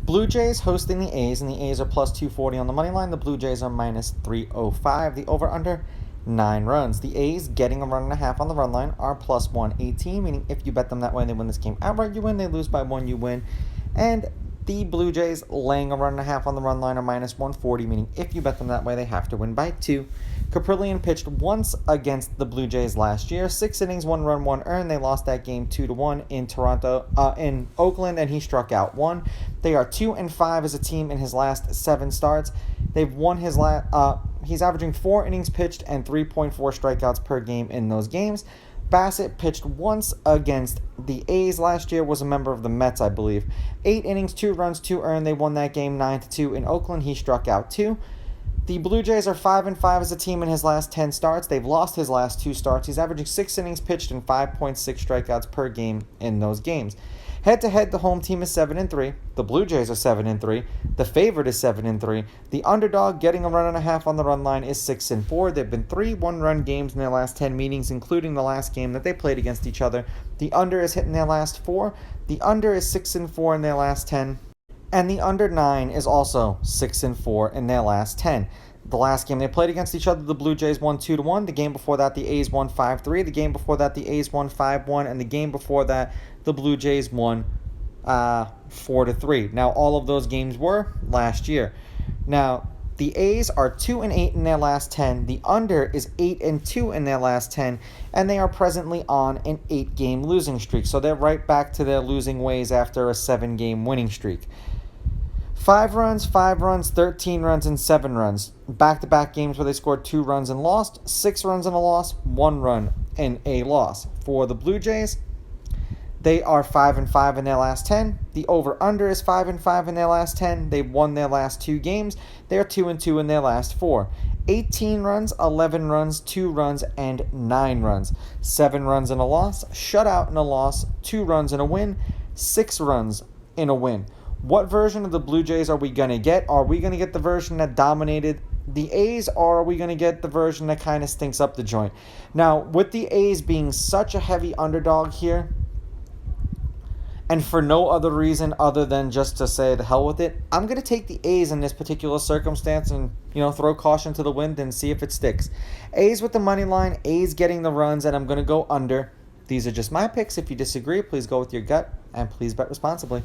Blue Jays hosting the A's, and the A's are plus 240 on the money line. The Blue Jays are minus 305. The over-under, 9 runs. The A's getting a run and a half on the run line are plus 118, meaning if you bet them that way, they win this game outright, you win. They lose by 1, you win. And the Blue Jays laying a run and a half on the run line are minus 140, meaning if you bet them that way, they have to win by 2. Caprillion pitched once against the Blue Jays last year. 6 innings, 1 run, 1 earned. They lost that game 2-1 in Oakland, and he struck out 1. They are 2-5 as a team in his last 7 starts. They've won his he's averaging 4 innings pitched and 3.4 strikeouts per game in those games. Bassett pitched once against the A's last year, was a member of the Mets, I believe. 8 innings, 2 runs, 2 earned. They won that game 9-2 in Oakland. He struck out 2. The Blue Jays are 5-5 as a team in his last 10 starts. They've lost his last 2 starts. He's averaging 6 innings pitched and 5.6 strikeouts per game in those games. Head-to-head, the home team is 7-3. The Blue Jays are 7-3. The favorite is 7-3. The underdog getting a run and a half on the run line is 6-4. There have been 3 one-run games in their last 10 meetings, including the last game that they played against each other. The under is hit in their last 4. The under is 6-4 in their last 10. And the under 9 is also 6-4 in their last 10. The last game they played against each other, the Blue Jays won 2-1. The game before that, the A's won 5-3. The game before that, the A's won 5-1. And the game before that, the Blue Jays won 4-3. Now, all of those games were last year. Now, the A's are 2-8 in their last 10. The under is 8-2 in their last 10. And they are presently on an 8-game losing streak. So they're right back to their losing ways after a 7-game winning streak. 5 runs, 13 runs, and 7 runs. Back-to-back games where they scored 2 runs and lost, 6 runs and a loss, 1 run and a loss. For the Blue Jays, they are 5-5 in their last 10. The over-under is 5-5 in their last 10. They've won their last 2 games. They're 2-2 in their last 4. 18 runs, 11 runs, 2 runs, and 9 runs. 7 runs and a loss, shutout and a loss, 2 runs and a win, 6 runs in a win. What version of the Blue Jays are we going to get? Are we going to get the version that dominated the A's, or are we going to get the version that kind of stinks up the joint? Now, with the A's being such a heavy underdog here, and for no other reason other than just to say the hell with it, I'm going to take the A's in this particular circumstance and, throw caution to the wind and see if it sticks. A's with the money line, A's getting the runs, and I'm going to go under. These are just my picks. If you disagree, please go with your gut, and please bet responsibly.